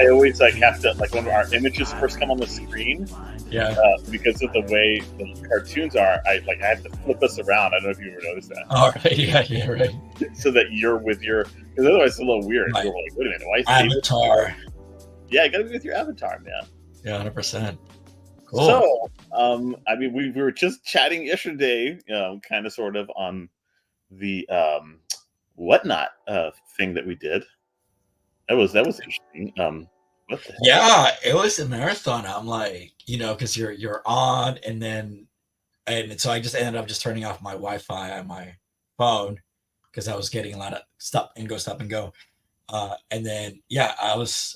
I always like have to like when our images first come on the screen. Yeah. Because of the way the cartoons are, I have to flip us around. I don't know if you ever noticed that. All right. Yeah. Right. So that you're with your, because otherwise it's a little weird. Right. You're like, wait a minute, why is Avatar? Yeah, you gotta be with your avatar, man. Yeah, 100%. Cool. So, I mean, we were just chatting yesterday, kind of sort of on the whatnot thing that we did. That was interesting. What the heck? Yeah, it was a marathon. I'm like, because you're on, and so I just ended up just turning off my Wi-Fi on my phone because I was getting a lot of stop and go. And then I was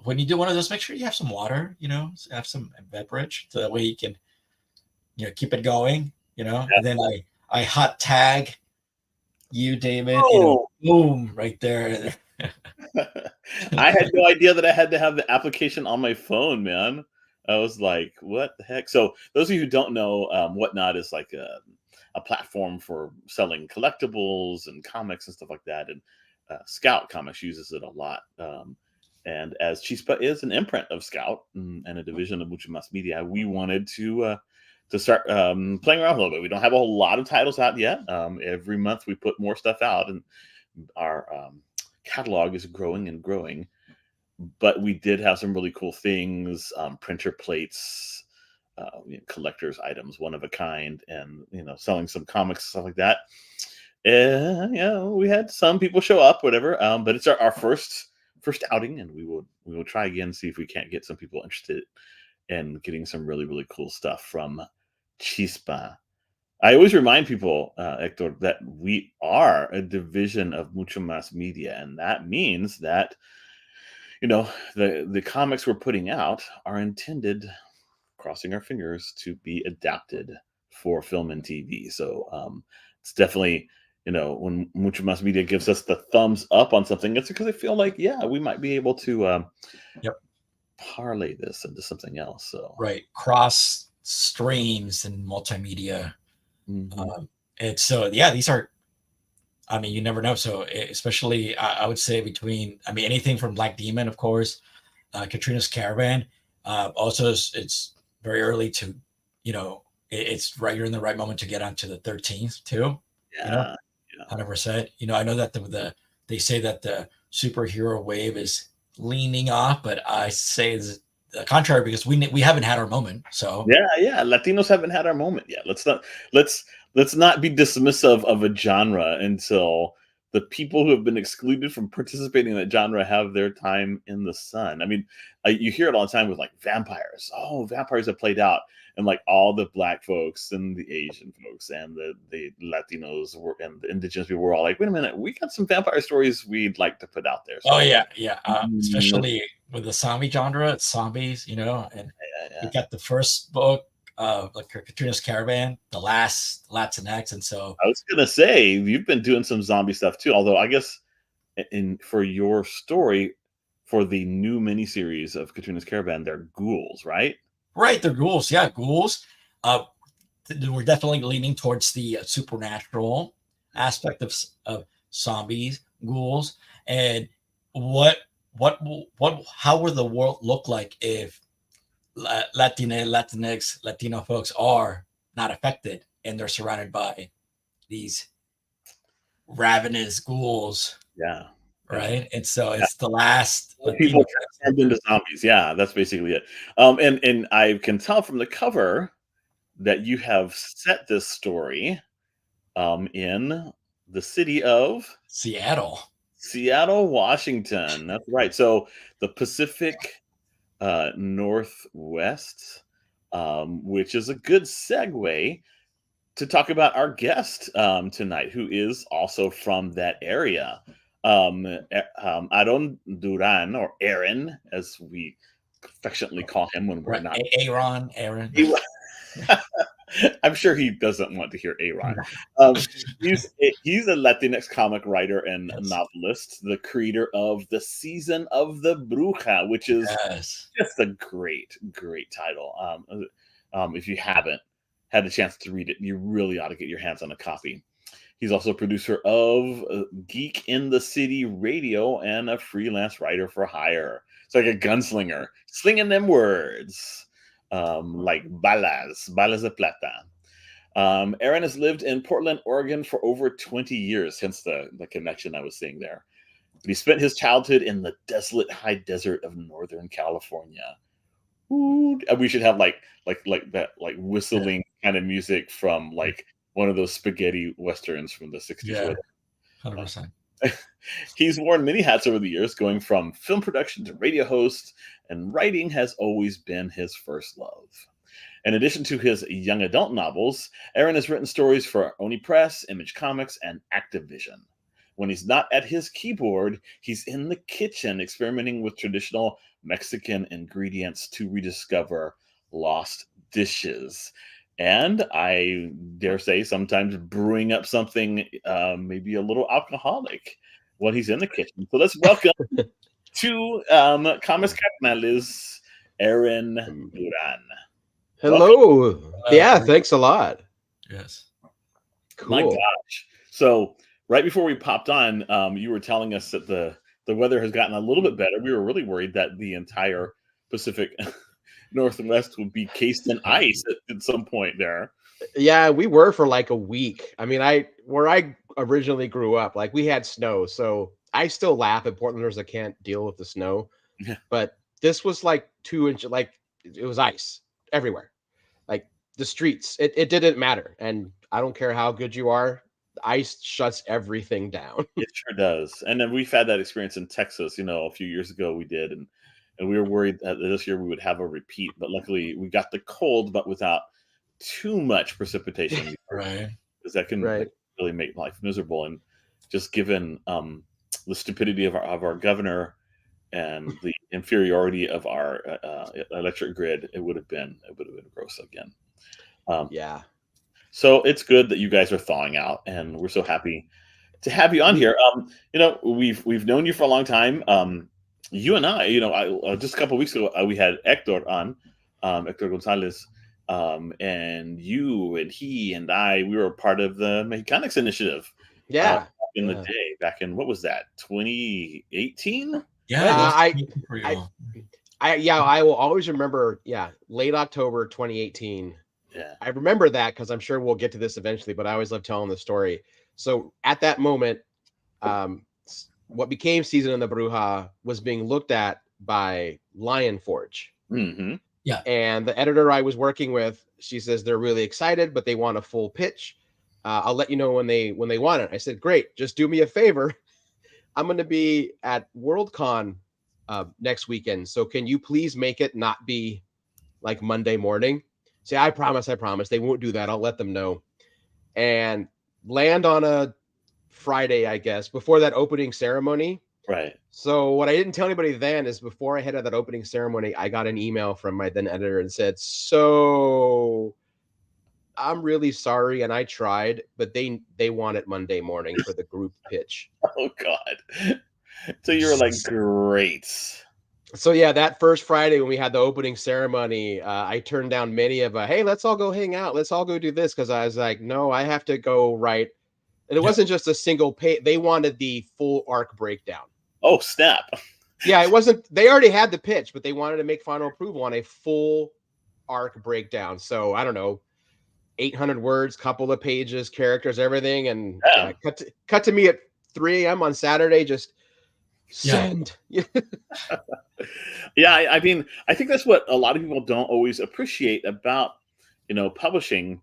when you do one of those, make sure you have some water, have some beverage so that way you can keep it going, Yeah. And then I hot tag you, David, boom, right there. I had no idea that I had to have the application on my phone, man. I was like, what the heck? So those of you who don't know, Whatnot is like a platform for selling collectibles and comics and stuff like that. And Scout Comics uses it a lot. And as Chispa is an imprint of Scout and a division of Mucho Mas Media, we wanted to start playing around a little bit. We don't have a whole lot of titles out yet. Every month we put more stuff out, and our catalog is growing and growing. But we did have some really cool things, printer plates, collector's items, one of a kind, and selling some comics, stuff like that. We had some people show up, whatever. But it's our first outing, and we will try again, see if we can't get some people interested in getting some really, really cool stuff from Chispa. I always remind people, Héctor, that we are a division of Mucho Mas Media, and that means that the comics we're putting out are intended, crossing our fingers, to be adapted for film and TV. So it's definitely, when Mucho Mas Media gives us the thumbs up on something, it's because I feel like, we might be able to parlay this into something else. So right, cross streams and multimedia. Mm-hmm. And so, these are, I mean, you never know. So especially, I would say between, anything from Black Demon, of course, Katrina's Caravan. Also, it's very early to, it's right. You're in the right moment to get onto the 13th too. 100%. I know that they say that the superhero wave is leaning off, but I say the contrary because we haven't had our moment. So Latinos haven't had our moment yet. Let's not be dismissive of a genre until the people who have been excluded from participating in that genre have their time in the sun. I mean, you hear it all the time with like vampires. Oh, vampires have played out, and like all the Black folks and the Asian folks and the Latinos and the indigenous people were all like, wait a minute, we got some vampire stories we'd like to put out there. So, especially with the zombie genre, it's zombies, and we got the first book, like Katrina's Caravan, the last Latinx, and so I was gonna say you've been doing some zombie stuff too. Although I guess for your story, for the new miniseries of Katrina's Caravan, they're ghouls, right? Right, they're ghouls. Yeah, ghouls. We're definitely leaning towards the supernatural aspect of zombies, ghouls, and how would the world look like if Latinx, Latino folks are not affected and they're surrounded by these ravenous ghouls? Yeah. Right. And so it's the last people transformed into zombies. Yeah, that's basically it. And I can tell from the cover that you have set this story in the city of Seattle, Washington. That's right. So the Pacific Northwest, which is a good segue to talk about our guest tonight, who is also from that area. Aarón Durán, or Aaron, as we affectionately call him when we're not. Aaron. I'm sure he doesn't want to hear Aaron. He's a Latinx comic writer and novelist, the creator of The Season of the BRUJA, which is just a great title. If you haven't had a chance to read it, you really ought to get your hands on a copy. He's also a producer of Geek in the City Radio and a freelance writer for hire. It's like a gunslinger slinging them words, like balas de plata. Aarón has lived in Portland, Oregon for over 20 years, hence the connection I was seeing there. But he spent his childhood in the desolate high desert of Northern California. Ooh, we should have like that like whistling kind of music from like one of those spaghetti westerns from the 60s. Yeah, 100%. He's worn many hats over the years, going from film production to radio host, and writing has always been his first love. In addition to his young adult novels, Aarón has written stories for Oni Press, Image Comics, and Activision. When he's not at his keyboard, he's in the kitchen experimenting with traditional Mexican ingredients to rediscover lost dishes. And I dare say sometimes brewing up something maybe a little alcoholic when he's in the kitchen. So let's welcome to Comics Carnales, Aarón Durán. Hello. Yeah, thanks a lot. Yes. Cool. My gosh. So right before we popped on, you were telling us that the weather has gotten a little bit better. We were really worried that the entire Pacific Northwest would be cased in ice at some point there. Yeah, we were for like a week. I mean, where I originally grew up, like we had snow. So I still laugh at Portlanders that can't deal with the snow. Yeah. But this was like 2 inches, like it was ice everywhere. Like the streets, it didn't matter. And I don't care how good you are, the ice shuts everything down. It sure does. And then we've had that experience in Texas, a few years ago we did. And we were worried that this year we would have a repeat. But luckily we got the cold, but without too much precipitation. Right. Because that can really make life miserable. And just given the stupidity of our governor and the inferiority of our electric grid, it would have been gross again. Yeah. So it's good that you guys are thawing out, and we're so happy to have you on here. We've known you for a long time. You and I, just a couple of weeks ago, we had Héctor on, Héctor Gonzalez, and you and he and I, we were part of the Mexicanics Initiative. Yeah. In the day, back in, what was that, 2018? Yeah. I will always remember, late October 2018. Yeah. I remember that because I'm sure we'll get to this eventually, but I always love telling the story. So at that moment, what became Season of the BRUJA was being looked at by Lion Forge. Mm-hmm. Yeah. And the editor I was working with, she says they're really excited, but they want a full pitch. I'll let you know when they want it. I said, great, just do me a favor. I'm going to be at Worldcon next weekend. So can you please make it not be like Monday morning? Say, I promise. They won't do that. I'll let them know. And land on a Friday, I guess, before that opening ceremony. Right. So what I didn't tell anybody then is before I headed that opening ceremony, I got an email from my then editor and said, so I'm really sorry. And I tried, but they want it Monday morning for the group pitch. Oh, God. So you were like, great. So yeah, that first Friday when we had the opening ceremony, I turned down many of hey, let's all go hang out. Let's all go do this. Because I was like, no, I have to go write. And it wasn't just a single page. They wanted the full arc breakdown. Oh, snap. Yeah, it wasn't. They already had the pitch, but they wanted to make final approval on a full arc breakdown. So I don't know, 800 words, couple of pages, characters, everything. And cut to me at 3 a.m. on Saturday, just send. Yeah, I mean, I think that's what a lot of people don't always appreciate about, publishing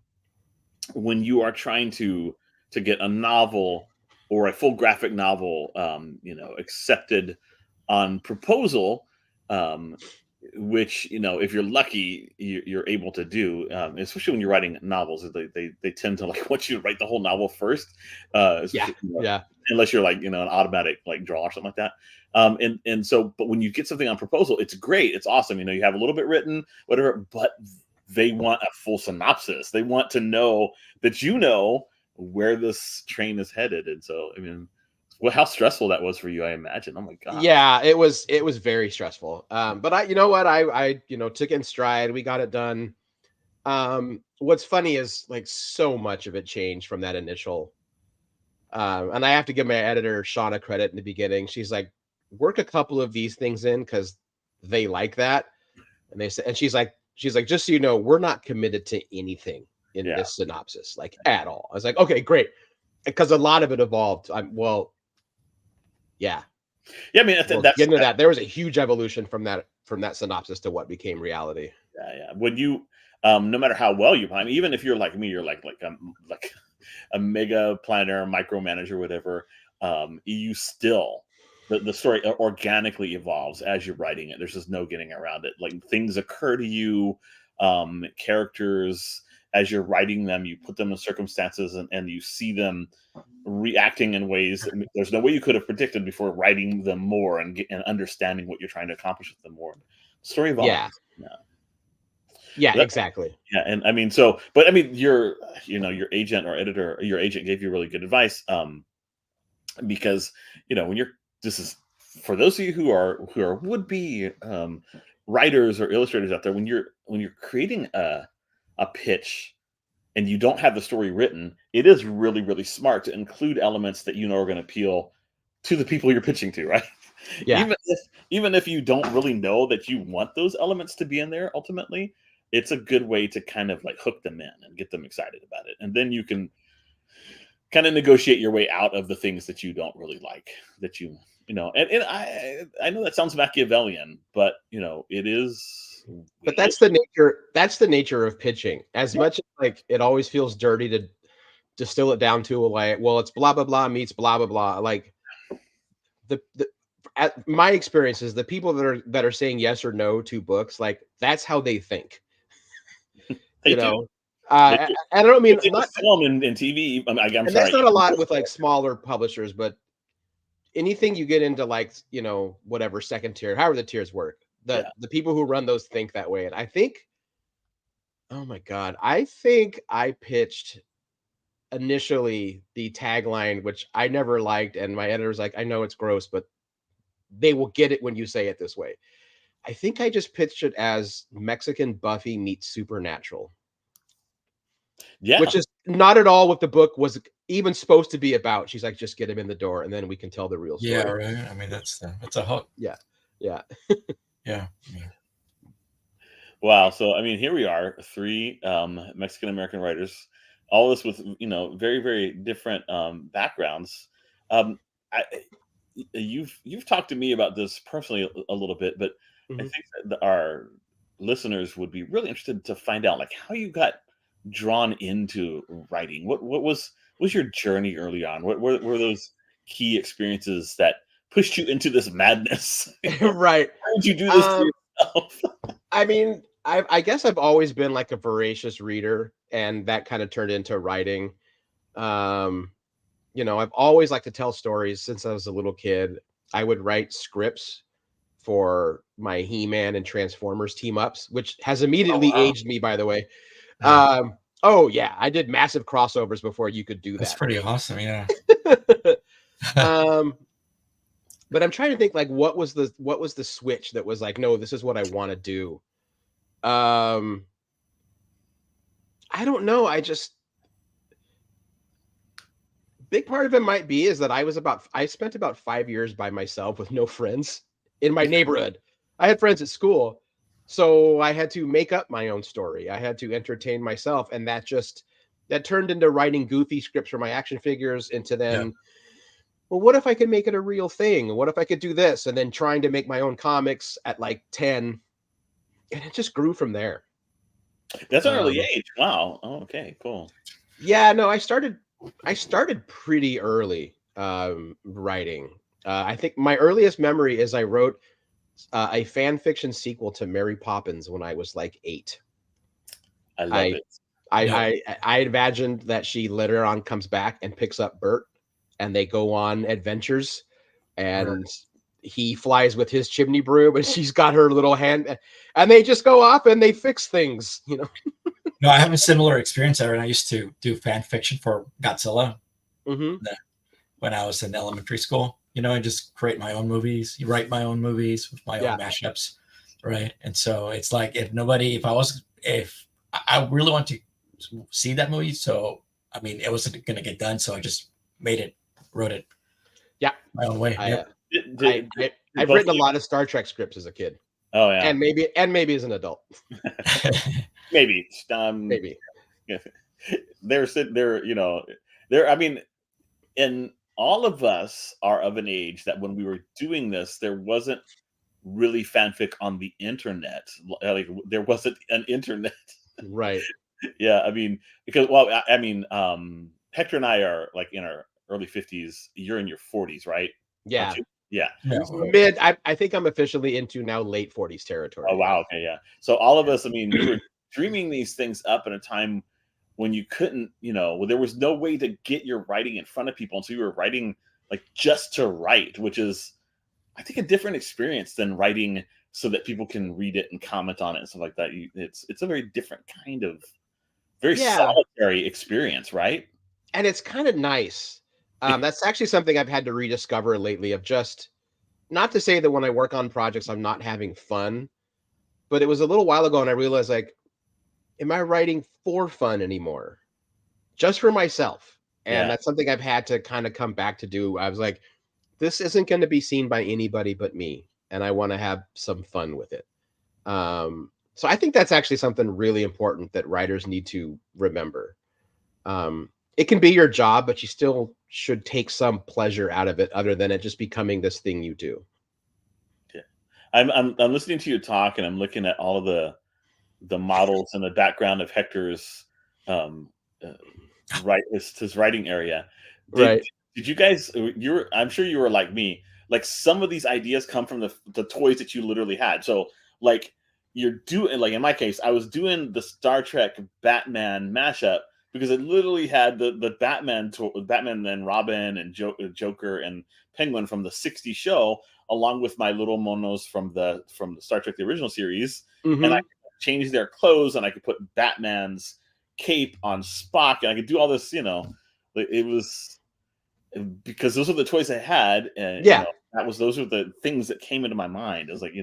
when you are trying to get a novel or a full graphic novel, accepted on proposal, which, if you're lucky, you're able to do, especially when you're writing novels. They tend to want you to write the whole novel first. Unless you're like, an automatic draw or something like that. And so, but when you get something on proposal, it's great. It's awesome. You have a little bit written, whatever, but they want a full synopsis. They want to know that where this train is headed. And so, I mean, how stressful that was for you, I imagine. Oh my God. Yeah, it was very stressful. But I took it in stride. We got it done. What's funny is so much of it changed from that initial. And I have to give my editor Shauna credit in the beginning. She's like, work a couple of these things in because they like that. And they said, and she's like, just so you know, we're not committed to anything in this synopsis, like at all. I was like, okay, great. Because a lot of it evolved. Yeah, I mean, we'll get into that. There was a huge evolution from that synopsis to what became reality. Yeah. When you, no matter how well you plan, even if you're like me, you're like a mega planner, micromanager, whatever. You still the story organically evolves as you're writing it. There's just no getting around it. Like things occur to you, characters as you're writing them, you put them in circumstances and you see them reacting in ways that there's no way you could have predicted before writing them more and understanding what you're trying to accomplish with them more. Story evolves. Yeah, exactly. Yeah, and I mean, but I mean, your agent or editor, your agent gave you really good advice, because when this is for those of you who are would be writers or illustrators out there, when you're creating a pitch and you don't have the story written, it is really, really smart to include elements that are going to appeal to the people you're pitching to, right? Yeah. Even if you don't really know that you want those elements to be in there, ultimately, it's a good way to kind of like hook them in and get them excited about it. And then you can kind of negotiate your way out of the things that you don't really like, that and I know that sounds Machiavellian, but it is. But that's the nature of pitching. As much as like it always feels dirty to distill it down to like, well, it's blah blah blah meets blah blah blah. Like at my experience is the people that are saying yes or no to books, like that's how they think. They do. I don't mean not film and TV. I'm sorry. That's not a lot with like smaller publishers, but anything you get into like whatever second tier, however the tiers work. The people who run those think that way. And I think, oh my God, I think I pitched initially the tagline, which I never liked. And my editor's like, I know it's gross, but they will get it when you say it this way. I think I just pitched it as Mexican Buffy meets Supernatural. Yeah. Which is not at all what the book was even supposed to be about. She's like, just get him in the door and then we can tell the real story. Yeah, right. I mean, that's a hook. Yeah. Yeah. Wow. So, I mean, here we are, 3 Mexican-American writers, all this with, very, very different backgrounds. You've talked to me about this personally a little bit, but I think that our listeners would be really interested to find out like how you got drawn into writing. What was your journey early on? What were those key experiences that pushed you into this madness? Right. How did you do this to yourself? I mean, I guess I've always been like a voracious reader, and that kind of turned into writing. I've always liked to tell stories since I was a little kid. I would write scripts for my He-Man and Transformers team-ups, which has immediately aged me, by the way. Oh yeah, I did massive crossovers before you could do that. That's pretty awesome, yeah. But I'm trying to think like what was the switch that was like, no, this is what I want to do. I don't know. Big part of it might be is that I spent about 5 years by myself with no friends in my neighborhood. I had friends at school, so I had to make up my own story. I had to entertain myself, and that turned into writing goofy scripts for my action figures, into then, well, what if I could make it a real thing? What if I could do this? And then trying to make my own comics at like 10, and it just grew from there. That's an early age. Wow. Oh, okay, cool. Yeah, no, I started pretty early writing. I think my earliest memory is I wrote a fan fiction sequel to Mary Poppins when I was like 8. I love it. I imagined that she later on comes back and picks up Bert, and they go on adventures, and he flies with his chimney broom, and she's got her little hand, and they just go off and they fix things, No, I have a similar experience, Aaron. I used to do fan fiction for Godzilla when I was in elementary school. I just create my own movies, write my own movies with my own mashups, right? And so it's like if I really want to see that movie, so I mean it wasn't going to get done, so I just wrote it, my own way. I've written a lot of Star Trek scripts as a kid. Oh yeah, and maybe as an adult. maybe. Maybe. They're sitting there, there. I mean, and all of us are of an age that when we were doing this, there wasn't really fanfic on the internet. Like there wasn't an internet. Right. Yeah, I mean, because well, I mean, Hector and I are like in our early 50s. You're in your 40s, right? Aren't Yeah. you? Yeah. Yeah, I think I'm officially into now late 40s territory. Oh wow. Okay. Yeah. So all of us, I mean, we were dreaming these things up in a time when you couldn't, well, there was no way to get your writing in front of people, and so you were writing like just to write, which is, I think, a different experience than writing so that people can read it and comment on it and stuff like that. It's a very different kind of, very Yeah. solitary experience, right? And it's kind of nice. That's actually something I've had to rediscover lately, of just, not to say that when I work on projects I'm not having fun, but it was a little while ago and I realized, like, am I writing for fun anymore? Just for myself. And Yeah. that's something I've had to kind of come back to do. I was like, this isn't going to be seen by anybody but me, and I want to have some fun with it. So I think that's actually something really important that writers need to remember. It can be your job, but you still should take some pleasure out of it, other than it just becoming this thing you do. Yeah. I'm listening to you talk, and I'm looking at all of the models in the background of Hector's um uh, his writing area. Did Right. did you guys, I'm sure you were like me, like some of these ideas come from the toys that you literally had. So like you're doing, like in my case, I was doing the Star Trek Batman mashup because it literally had the Batman and Robin and Joker and Penguin from the '60s show, along with my little monos from the Star Trek the original series, and I Mm-hmm. could change their clothes, and I could put Batman's cape on Spock, and I could do all this. It was because those are the toys I had, and Yeah. those are the things that came into my mind. It was like,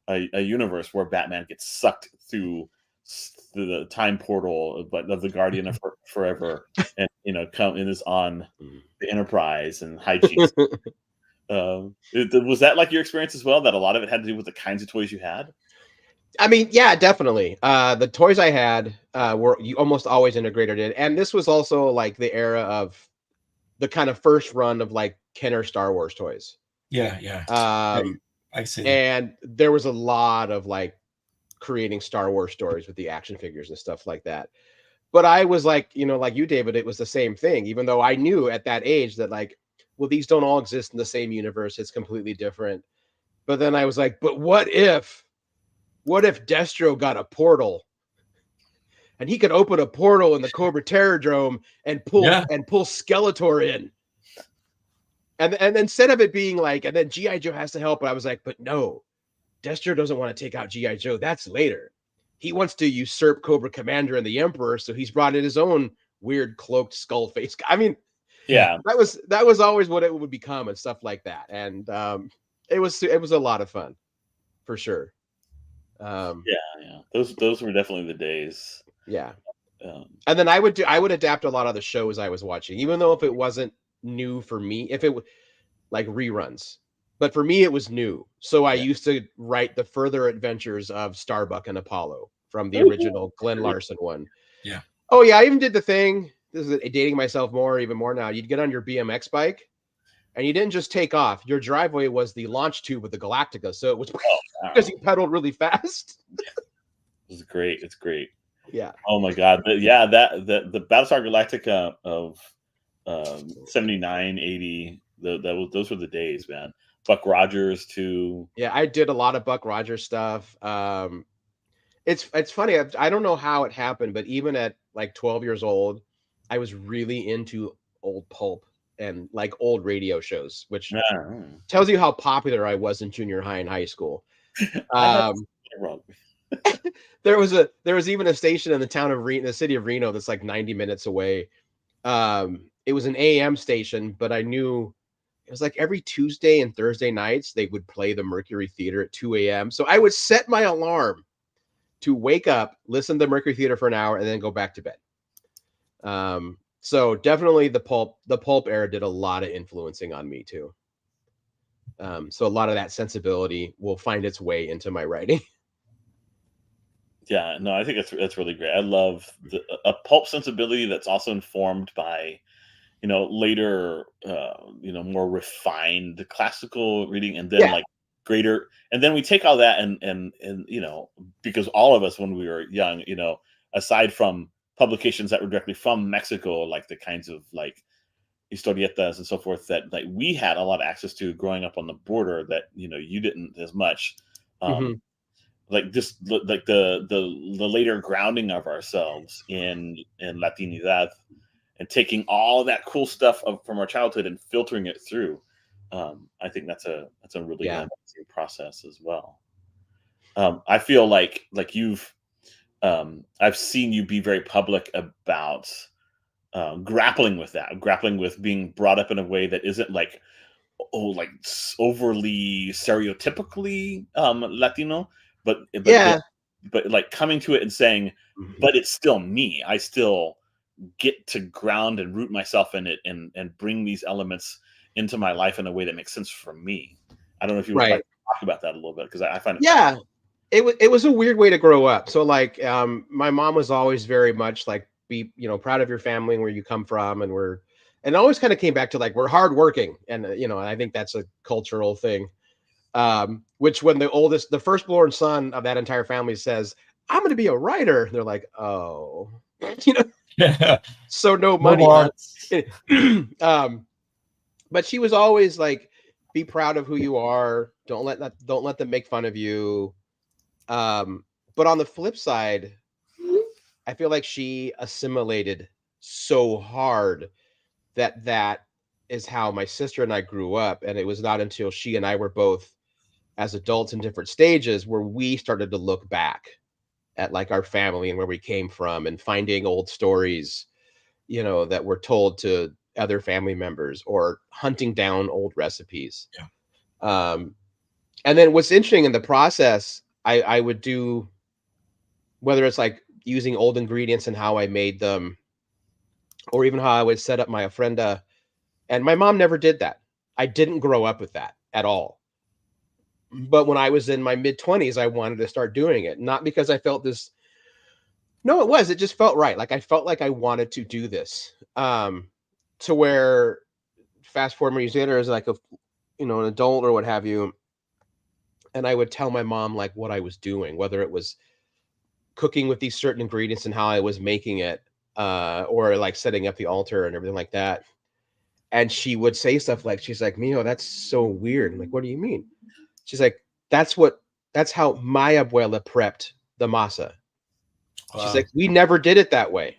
a universe where Batman gets sucked through the time portal, but of the Guardian of Forever, and come and is on the Enterprise and hijinks. Was that like your experience as well? That a lot of it had to do with the kinds of toys you had? I mean, yeah, definitely. The toys I had were, you almost always integrated it, and this was also like the era of the kind of first run of like Kenner Star Wars toys. yeah, yeah. Um, I see that. and there was a lot of like creating Star Wars stories with the action figures and stuff like that. But I was like, like you, David, it was the same thing, even though I knew at that age that, like, well, these don't all exist in the same universe. It's completely different. But then I was like, but what if Destro got a portal and he could open a portal in the Cobra Terrordrome and pull Yeah. Skeletor in? And instead of it being like, and then G.I. Joe has to help, but I was like, but no, Destro doesn't want to take out G.I. Joe. That's later. He wants to usurp Cobra Commander and the Emperor, so he's brought in his own weird cloaked skull face. I mean, Yeah. that was always what it would become and stuff like that. And it was a lot of fun, for sure. Yeah. Those were definitely the days. Yeah. Um, And then I would adapt a lot of the shows I was watching, even though if it wasn't new for me, if it was like reruns. But for me, it was new. So I yeah. used to write the further adventures of Starbuck and Apollo from the Oh, original Glenn Larson one. Yeah. Oh yeah, I even did the thing. This is dating myself even more now. You'd get on your BMX bike, and you didn't just take off. Your driveway was the launch tube of the Galactica, so it was wow. because you pedaled really fast. It's great. It's great. Yeah. Oh my God. Yeah, the Battlestar Galactica of 79, 80, those were the days, man. Buck Rogers too. Yeah, I did a lot of Buck Rogers stuff. It's funny. I don't know how it happened, but even at like 12 years old, I was really into old pulp and like old radio shows, which Yeah. tells you how popular I was in junior high and high school. I thought wrong. There was even a station in the town of the city of Reno that's like 90 minutes away. It was an AM station, but I knew it was like every Tuesday and Thursday nights they would play the Mercury Theater at 2 a.m. So I would set my alarm to wake up, listen to the Mercury Theater for an hour, and then go back to bed. So definitely the pulp era did a lot of influencing on me too. So a lot of that sensibility will find its way into my writing. Yeah, no, I think that's really great. I love a pulp sensibility that's also informed by, later, more refined classical reading, and then Yeah. like greater, and then we take all that and because all of us when we were young, aside from publications that were directly from Mexico, like the kinds of like historietas and so forth that like we had a lot of access to growing up on the border that you didn't as much. Hmm. Like just like the later grounding of ourselves in Latinidad, and taking all that cool stuff from our childhood and filtering it through. I think that's a really Yeah. amazing process as well. I feel like you've I've seen you be very public about grappling with that, grappling with being brought up in a way that isn't like, like overly stereotypically Latino, but Yeah. but like coming to it and saying, Mhm. but it's still me. I still get to ground and root myself in it, and bring these elements into my life in a way that makes sense for me. I don't know if you would like Right. to talk about that a little bit, because I find it Yeah. fascinating. It was a weird way to grow up. So like my mom was always very much like be, proud of your family and where you come from, and always kind of came back to like we're hardworking, and I think that's a cultural thing. Which when the firstborn son of that entire family says, "I'm going to be a writer," they're like, "Oh, you know, Yeah. so no No money, huh?" more. um, but she was always like, "Be proud of who you are. Don't let them make fun of you." But on the flip side, I feel like she assimilated so hard that is how my sister and I grew up, and it was not until she and I were both as adults in different stages where we started to look back at like our family and where we came from and finding old stories, that were told to other family members or hunting down old recipes. Yeah. Um, and then what's interesting in the process, I would do, whether it's like using old ingredients and how I made them, or even how I would set up my ofrenda. And my mom never did that. I didn't grow up with that at all. But when I was in my mid 20s, I wanted to start doing it. Not because I felt this. No, it just felt right. Like I felt like I wanted to do this. To where fast forward many years later as like an adult or what have you. And I would tell my mom like what I was doing, whether it was cooking with these certain ingredients and how I was making it, or like setting up the altar and everything like that. And she would say stuff like, she's like, "Mio, that's so weird." I'm like, "What do you mean?" She's like, "That's what, that's how my abuela prepped the masa." She's Wow. like, "We never did it that way."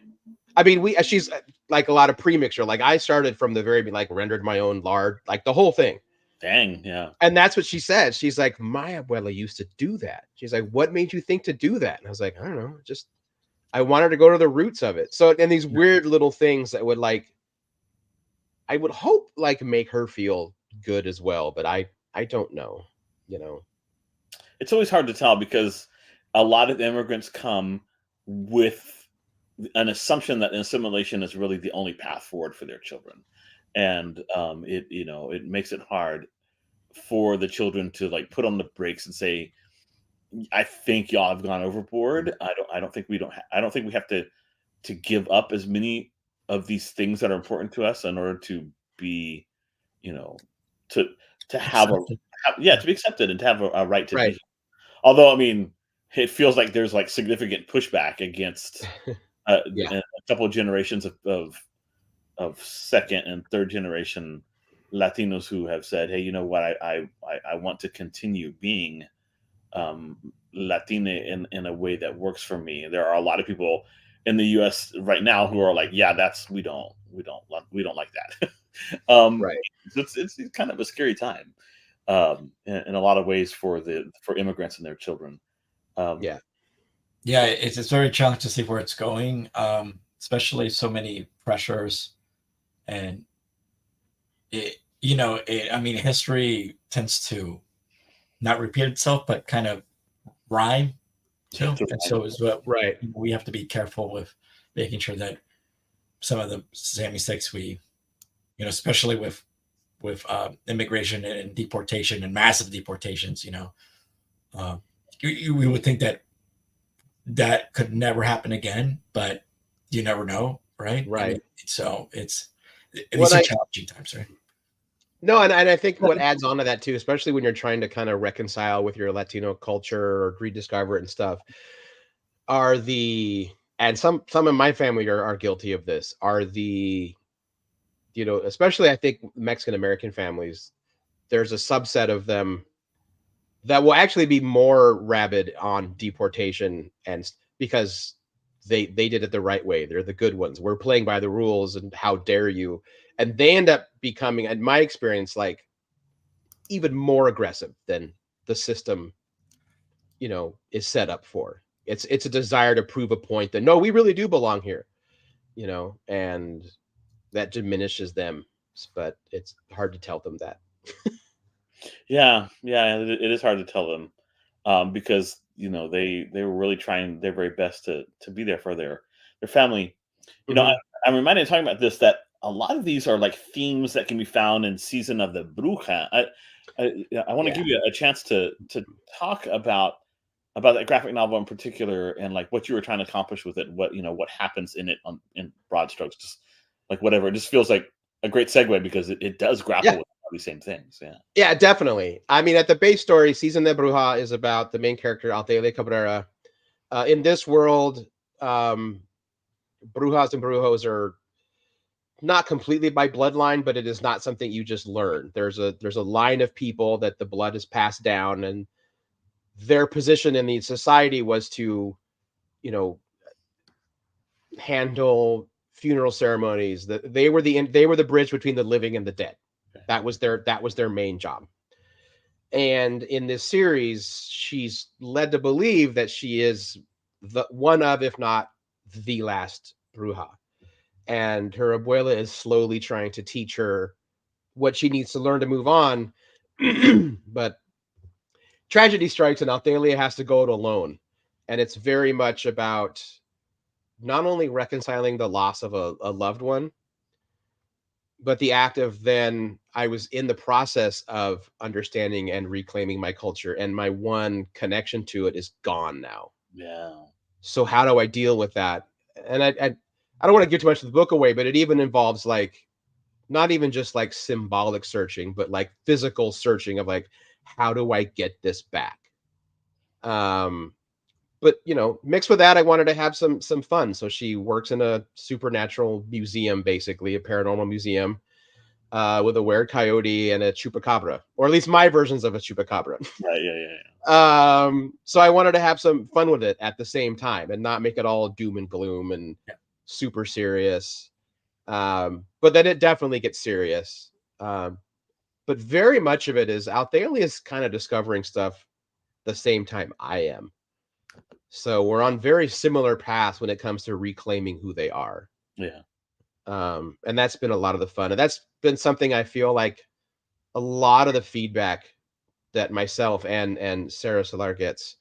I mean, she's like a lot of premixture. Like I started from the very, like rendered my own lard, like the whole thing. Dang, yeah. And that's what she said. She's like, "My abuela used to do that." She's like, "What made you think to do that?" And I was like, "I don't know. Just, I wanted to go to the roots of it." So, and these weird little things that would like, I would hope like make her feel good as well, but I don't know, you know. It's always hard to tell, because a lot of immigrants come with an assumption that assimilation is really the only path forward for their children, and it makes it hard for the children to like put on the brakes and say, "I think y'all have gone overboard. I don't think we have to give up as many of these things that are important to us in order to be, you know, to have Accepted. yeah, to be accepted and to have a right to be Right. here." Although, I mean, it feels like there's like significant pushback against Yeah. a couple of generations of second and third generation Latinos who have said, "Hey, you know what? I want to continue being Latina in a way that works for me." There are a lot of people in the U.S. right now who are like, "Yeah, that's we don't like that." um, Right. it's kind of a scary time, in a lot of ways for immigrants and their children. Um, Yeah. Yeah, it's very challenging to see where it's going, especially so many pressures. And I mean, history tends to not repeat itself, but kind of rhyme yeah, too. And so is what Right. we have to be careful with, making sure that some of the same mistakes we, especially with immigration and deportation and massive deportations. We would think that could never happen again, but you never know, right? Right. I mean, so What these are challenging times, right? No, and I think what adds on to that too, especially when you're trying to kind of reconcile with your Latino culture or rediscover it and stuff, are and some in my family are guilty of this, are especially I think Mexican American families, there's a subset of them that will actually be more rabid on deportation because they did it the right way. They're the good ones. We're playing by the rules, and how dare you? And they end up becoming, in my experience, like even more aggressive than the system, is set up for. It's a desire to prove a point that no, we really do belong here, and that diminishes them. But it's hard to tell them that. Yeah, it is hard to tell them, because they were really trying their very best to be there for their family. Mhm. I'm reminded of talking about this, that a lot of these are like themes that can be found in season of the Bruja. I want to Yeah. give you a chance to talk about that graphic novel in particular, and like what you were trying to accomplish with it, what happens in it in broad strokes, just like whatever. It just feels like a great segue because it does grapple Yeah. with all these same things. Yeah. Yeah, definitely. I mean, at the base story, Season de Bruja is about the main character, Altaile Cabrera. In this world, Brujas and Brujos are not completely by bloodline, but it is not something you just learn. There's a line of people that the blood is passed down, and their position in the society was to, handle funeral ceremonies. That they were the bridge between the living and the dead. That was their main job. And in this series, she's led to believe that she is the one of, if not the last Bruja. And her abuela is slowly trying to teach her what she needs to learn to move on. But tragedy strikes, and Althelia has to go it alone. And it's very much about not only reconciling the loss of a loved one, but the act of then I was in the process of understanding and reclaiming my culture, and my one connection to it is gone now. Yeah. So how do I deal with that? And I don't want to give too much of the book away, but it even involves like not even just like symbolic searching, but like physical searching of like, how do I get this back? But mixed with that, I wanted to have some fun. So she works in a supernatural museum, basically a paranormal museum, with a were-coyote and a chupacabra, or at least my versions of a chupacabra. Right. Yeah. So I wanted to have some fun with it at the same time and not make it all doom and gloom and super serious. But then it definitely gets serious. But very much of it is Althea is kind of discovering stuff the same time I am. So we're on very similar paths when it comes to reclaiming who they are. Yeah. And that's been a lot of the fun. And that's been something I feel like a lot of the feedback that myself and Sarah Solar gets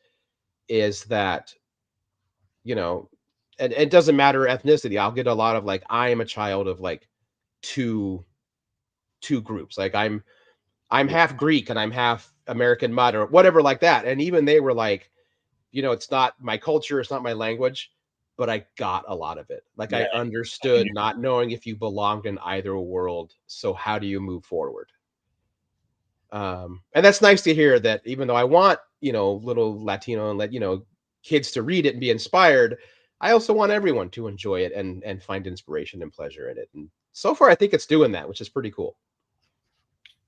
is that, and it doesn't matter ethnicity. I'll get a lot of like, I am a child of like two groups. Like I'm half Greek and I'm half American mud or whatever like that. And even they were like, it's not my culture, it's not my language, but I got a lot of it. Like I understood not knowing if you belonged in either world. So how do you move forward? And that's nice to hear that even though I want, little Latino and let, kids to read it and be inspired, I also want everyone to enjoy it and find inspiration and pleasure in it. And so far, I think it's doing that, which is pretty cool.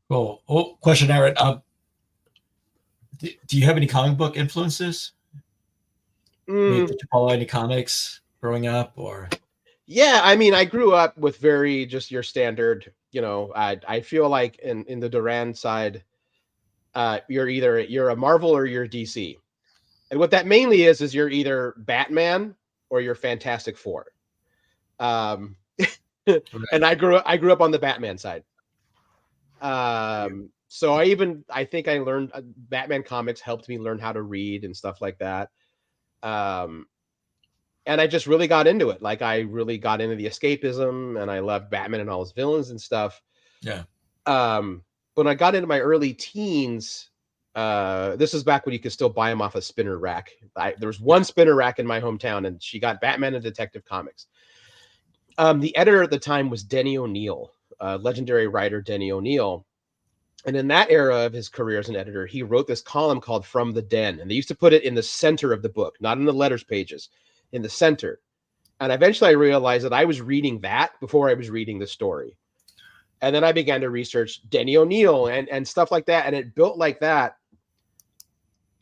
Cool. Oh, question, Aaron. Do you have any comic book influences? Did you follow any comics growing up, or? Yeah, I mean, I grew up with very just your standard. I feel like in the Duran side, you're a Marvel or you're DC, and what that mainly is you're either Batman or you're Fantastic Four. Right. And I grew up on the Batman side. So I think I learned Batman comics helped me learn how to read and stuff like that. And I just really got into it. Like I really got into the escapism, and I loved Batman and all his villains and stuff. Yeah. when I got into my early teens, this is back when you could still buy them off a spinner rack. There was one spinner rack in my hometown, and she got Batman and Detective Comics. The editor at the time was Denny O'Neil, legendary writer Denny O'Neil. And in that era of his career as an editor, he wrote this column called From the Den. And they used to put it in the center of the book, not in the letters pages, in the center. And eventually I realized that I was reading that before I was reading the story. And then I began to research Denny O'Neil and stuff like that. And it built like that.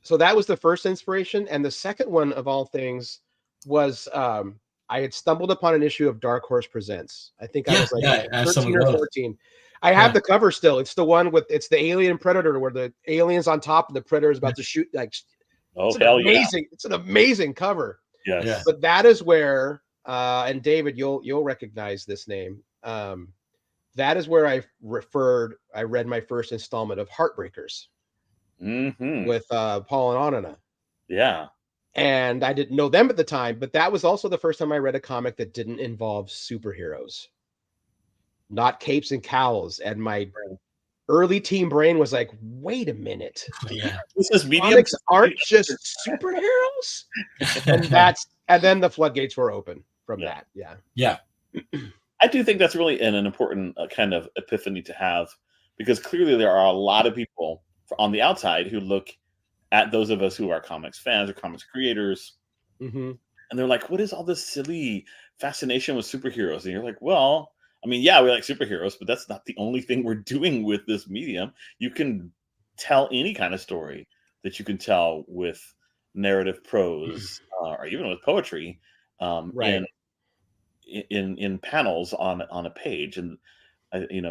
So that was the first inspiration. And the second one of all things was I had stumbled upon an issue of Dark Horse Presents. I think I was like 13 or 14. I have the cover still. It's the one with it's the alien predator where the alien's on top and the predator is about to shoot. Like, it's amazing. It's an amazing cover. Yes. Yeah. But that is where and David, you'll recognize this name. That is where I read my first installment of Heartbreakers with Paul and Anana. Yeah. And I didn't know them at the time, but that was also the first time I read a comic that didn't involve superheroes, not capes and cowls. And my early teen brain was like, wait a minute. Yeah. This is medium. Comics aren't just superheroes. And then the floodgates were open from that. Yeah. Yeah. I do think that's really an important kind of epiphany to have, because clearly there are a lot of people on the outside who look at those of us who are comics fans or comics creators, and they're like, what is all this silly fascination with superheroes? And you're like, well, I mean, yeah, we like superheroes, but that's not the only thing we're doing with this medium. You can tell any kind of story that you can tell with narrative prose or even with poetry in panels on a page. And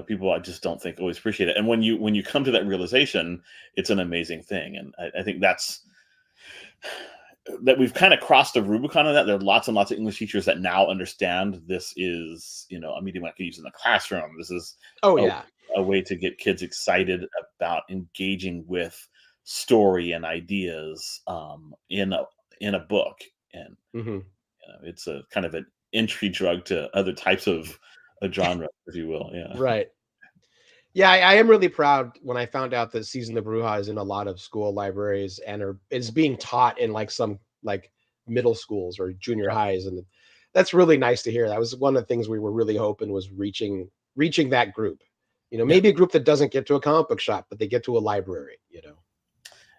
people I just don't think always appreciate it. And when you come to that realization, it's an amazing thing. And I think that we've kind of crossed the Rubicon of that. There are lots and lots of English teachers that now understand this is, a medium I could use in the classroom. This is a way to get kids excited about engaging with story and ideas in a book. And it's a kind of an entry drug to other types of a genre, if you will. Yeah. Right. Yeah, I am really proud when I found out that Season of the BRUJA is in a lot of school libraries and is being taught in some middle schools or junior highs, and that's really nice to hear. That was one of the things we were really hoping was reaching that group. Maybe a group that doesn't get to a comic book shop, but they get to a library.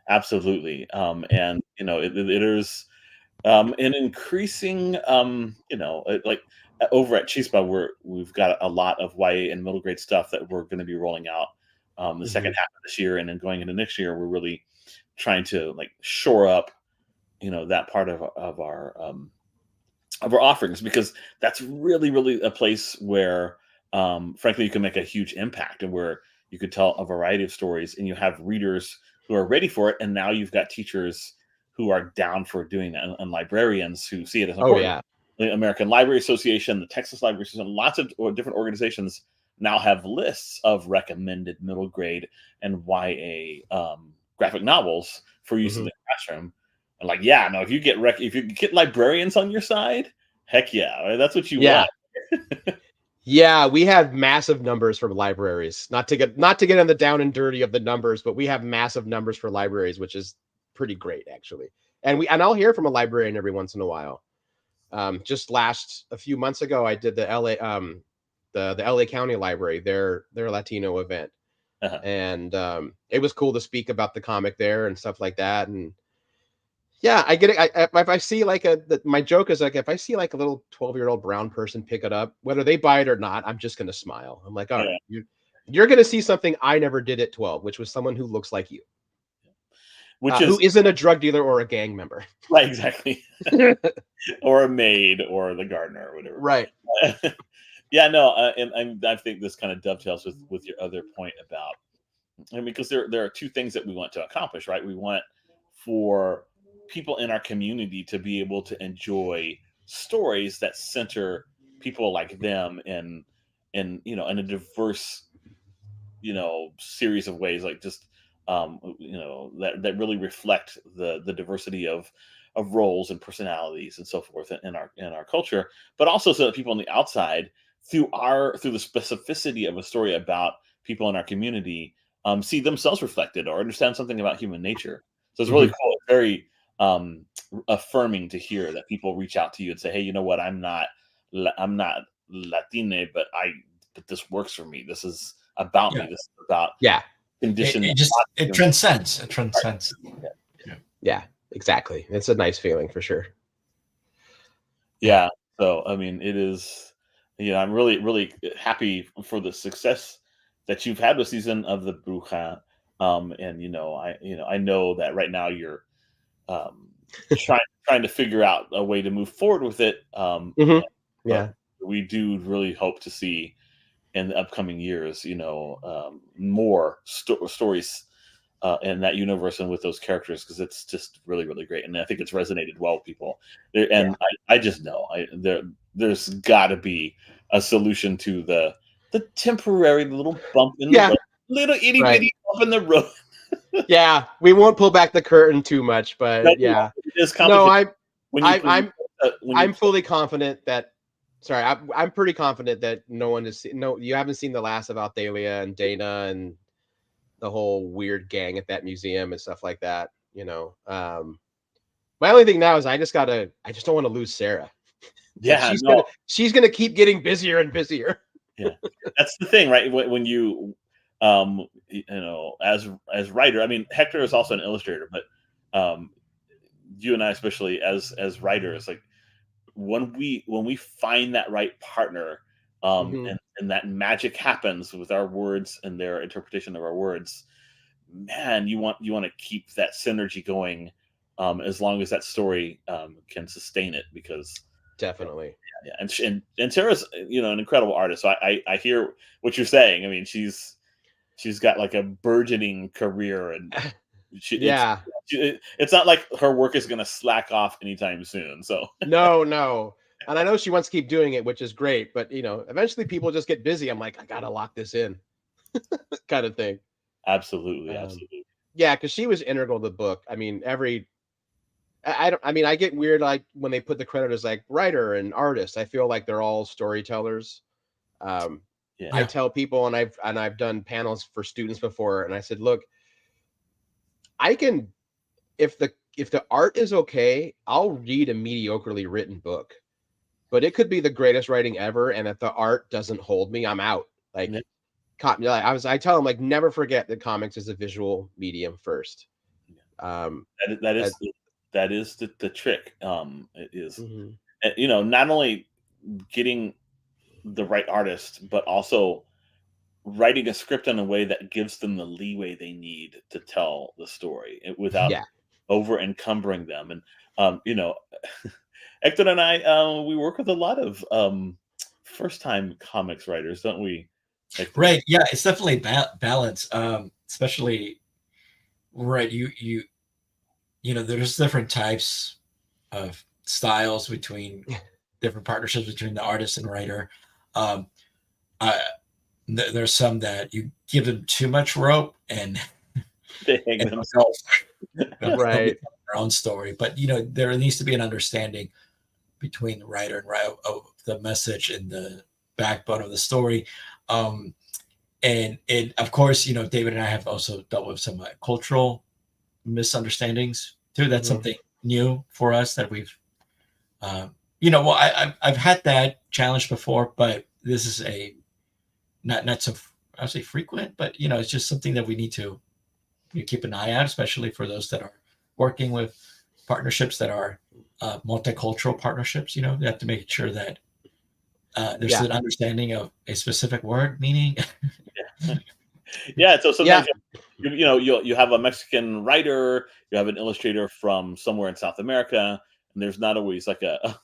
Absolutely. And it is an increasing over at Chispa, we've got a lot of YA and middle grade stuff that we're going to be rolling out the second half of this year, and then going into next year, we're really trying to shore up, that part of our offerings, because that's really, really a place where, frankly, you can make a huge impact, and where you could tell a variety of stories, and you have readers who are ready for it, and now you've got teachers who are down for doing that, and librarians who see it as important. The American Library Association, the Texas Library Association, lots of different organizations now have lists of recommended middle grade and YA graphic novels for use in the classroom. And if you get librarians on your side, heck yeah, that's what you want. Yeah, we have massive numbers from libraries. Not to get on the down and dirty of the numbers, but we have massive numbers for libraries, which is pretty great actually. And I'll hear from a librarian every once in a while. Just a few months ago, I did the LA the LA County Library, their Latino event, and it was cool to speak about the comic there and stuff like that. And yeah, I get it. If I see my joke is if I see a little 12-year-old brown person pick it up, whether they buy it or not, I'm just gonna smile. I'm like, all right, you're gonna see something I never did at 12, which was someone who looks like you. Who isn't a drug dealer or a gang member. Right, exactly. Or a maid or the gardener or whatever. Right. And I think this kind of dovetails with your other point about, because there are two things that we want to accomplish, right? We want for people in our community to be able to enjoy stories that center people like them in a diverse, series of ways, that really reflect the diversity of roles and personalities and so forth in our culture, but also so that people on the outside, through the specificity of a story about people in our community see themselves reflected or understand something about human nature. So it's really cool. It's very affirming to hear that people reach out to you and say, "Hey, you know what? I'm not Latine, but this works for me. This is about me. This is about conditioned." It transcends. It transcends. Yeah, exactly. It's a nice feeling for sure. Yeah. So I mean, it is. I'm really, really happy for the success that you've had this season of the BRUJA. And I know that right now you're trying to figure out a way to move forward with it. Yeah. We do really hope to see in the upcoming years, more stories in that universe and with those characters, because it's just really, really great, and I think it's resonated well with people. And I just know there's got to be a solution to the temporary little bump in the road, little itty bitty bump in the road. Yeah, we won't pull back the curtain too much, but it is complicated. I'm fully confident that. Sorry, I'm pretty confident that no one has seen. No, you haven't seen the last of Althelia and Dana and the whole weird gang at that museum and stuff like that. My only thing now is I just don't want to lose Sarah. Yeah, she's gonna keep getting busier and busier. Yeah, that's the thing, right? When you, as writer, I mean, Hector is also an illustrator, but you and I, especially as writers, like when we find that right partner, and that magic happens with our words and their interpretation of our words, man, you want to keep that synergy going, as long as that story can sustain it, because definitely. And Sarah's an incredible artist. So I hear what you're saying. I mean, she's got like a burgeoning career, and it's not like her work is going to slack off anytime soon. So no. And I know she wants to keep doing it, which is great, but eventually people just get busy. I'm like, I gotta lock this in, kind of thing. Absolutely. Yeah, because she was integral to the book. I mean, I get weird like when they put the credit as like writer and artist. I feel like they're all storytellers. I tell people, and I've done panels for students before, and I said, look, I can, if the art is okay, I'll read a mediocrely written book, but it could be the greatest writing ever, and if the art doesn't hold me, I'm out. Like, I tell them, like, never forget that comics is a visual medium first. That is the trick. It is, not only getting the right artist, but also writing a script in a way that gives them the leeway they need to tell the story without over encumbering them. And Héctor and I, we work with a lot of first time comics writers, don't we, Héctor? Right. Yeah, it's definitely balance. Especially right. There's different types of styles between different partnerships between the artist and writer. There's some that you give them too much rope and they hang themselves. Right. Their own story, but there needs to be an understanding between the writer and of the message and the backbone of the story. And of course, David and I have also dealt with some cultural misunderstandings too. That's something new for us that we've, I've had that challenge before, but this is a not so, I'll say frequent, but it's just something that we need to keep an eye out, especially for those that are working with partnerships that are multicultural partnerships. You have to make sure that there's an understanding of a specific word meaning. So sometimes you have a Mexican writer, you have an illustrator from somewhere in South America, and there's not always like a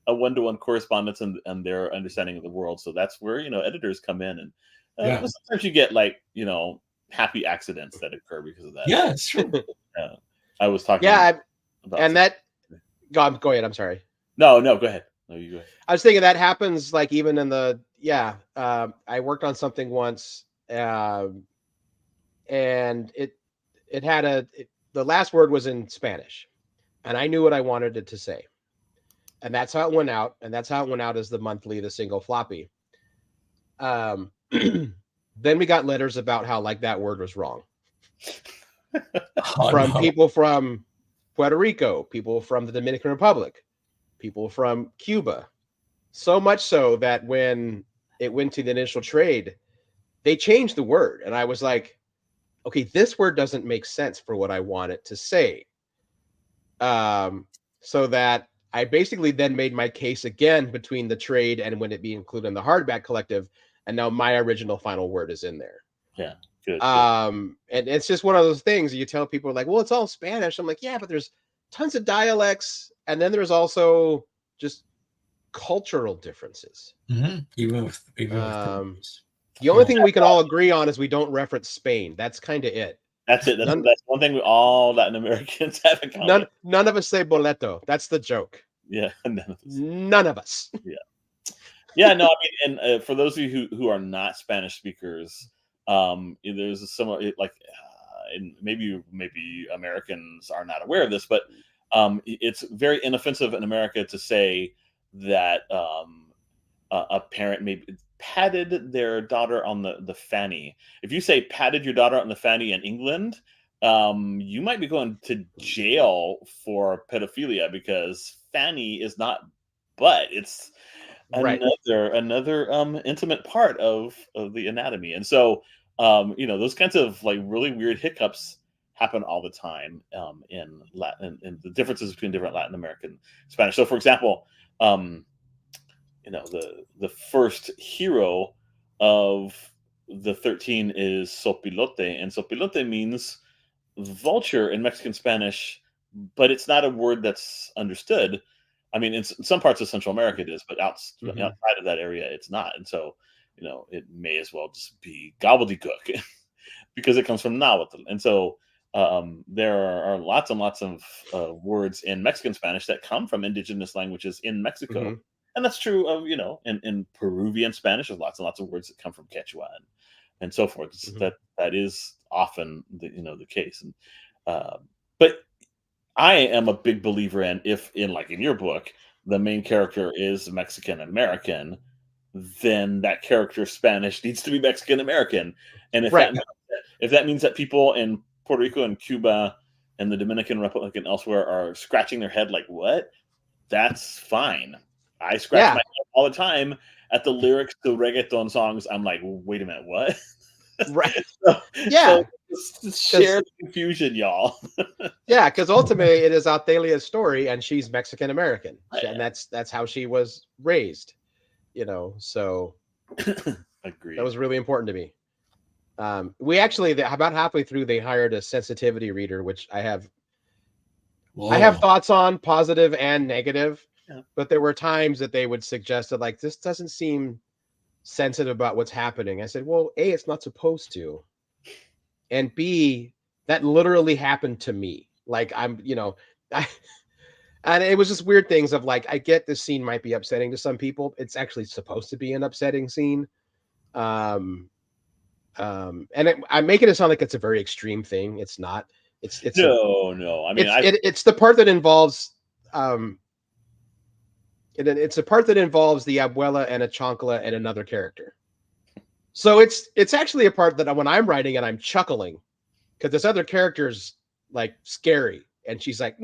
one-to-one correspondence and their understanding of the world. So that's where editors come in, and sometimes you get like happy accidents that occur because of that. Yeah, it's true. I was talking. Go ahead. I'm sorry. No, go ahead. No, you go ahead. I was thinking that happens like even in the I worked on something once, and it had the last word was in Spanish, and I knew what I wanted it to say, and that's how it went out, as the single floppy. Then we got letters about how like that word was wrong Oh, from no. people from Puerto Rico, people from the Dominican Republic, people from Cuba. So much so that when it went to the initial trade, they changed the word. And I was like, okay, this word doesn't make sense for what I want it to say. So that I basically then made my case again between the trade and when it be included in the hardback collective. And now my original final word is in there. Yeah, good. And it's just one of those things you tell people like, well, it's all Spanish. I'm like, yeah, but there's tons of dialects. And then there's also just cultural differences. Even with The things. only thing we can all agree on is we don't reference Spain. That's kind of it. That's it. That's one thing we all Latin Americans have in common. None of us say boleto. That's the joke. Yeah, None of us. Yeah. No, I mean, and for those of you who are not Spanish speakers, there's some like, and maybe Americans are not aware of this, but it's very inoffensive in America to say that a parent maybe patted their daughter on the fanny. If you say patted your daughter on the fanny in England, you might be going to jail for pedophilia, because fanny is not butt. It's Right. another intimate part of the anatomy. And so those kinds of like really weird hiccups happen all the time in Latin, and the differences between different Latin American Spanish. So for example, the first hero of the 13 is sopilote, and sopilote means vulture in Mexican Spanish, but it's not a word that's understood. I mean, in some parts of Central America it is, but outside of that area it's not. And so, it may as well just be gobbledygook because it comes from Nahuatl. And so there are lots and lots of words in Mexican Spanish that come from indigenous languages in Mexico. And that's true of, in Peruvian Spanish, there's lots and lots of words that come from Quechua and so forth. That is often the case. And but I am a big believer in, if in your book, the main character is Mexican American, then that character's Spanish needs to be Mexican American. And if that means that people in Puerto Rico and Cuba and the Dominican Republic and elsewhere are scratching their head like, what? That's fine. I scratch my head all the time at the lyrics to reggaeton songs. I'm like, wait a minute, what? Right. So share the confusion, y'all. Yeah, because ultimately it is Athalia's story, and she's Mexican American, and that's how she was raised. So Agreed. That was really important to me. We actually, about halfway through, they hired a sensitivity reader, which I have thoughts on, positive and negative. Yeah. But there were times that they would suggest that, like, this doesn't seem sensitive about what's happening. I said, well, A, it's not supposed to. And B, that literally happened to me. Like, and it was just weird things of like, I get this scene might be upsetting to some people. It's actually supposed to be an upsetting scene. And I make it sound like it's a very extreme thing. It's not. It's no. I mean, it's the part that involves it's a part that involves the abuela and a chancla and another character. So it's actually a part that when I'm writing it, I'm chuckling because this other character's like scary, and she's like,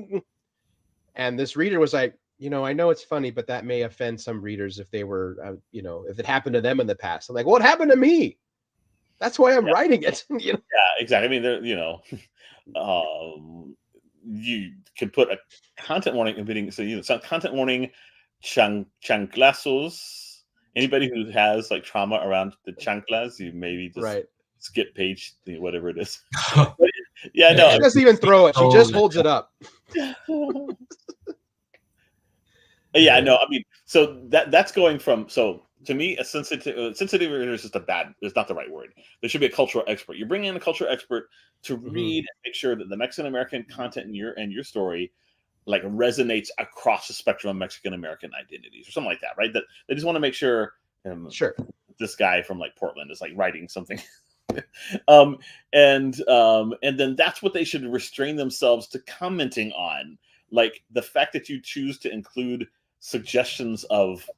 and this reader was like, I know it's funny, but that may offend some readers if they were, if it happened to them in the past. I'm like, well, it happened to me. That's why I'm writing it. Yeah, exactly. I mean, you can put a content warning. So some content warning. Chanclazos. Anybody who has like trauma around the chanclas, you maybe just skip page whatever it is. No. She doesn't even throw it. She just holds it up. Yeah, no. I mean, so that's going from to me, a sensitive reader is just it's not the right word. There should be a cultural expert. You bring in a cultural expert to read and make sure that the Mexican American content in your story like resonates across the spectrum of Mexican American identities or something like that, right? That they just want to make sure this guy from like Portland is like writing something. And then that's what they should restrain themselves to commenting on. Like the fact that you choose to include suggestions of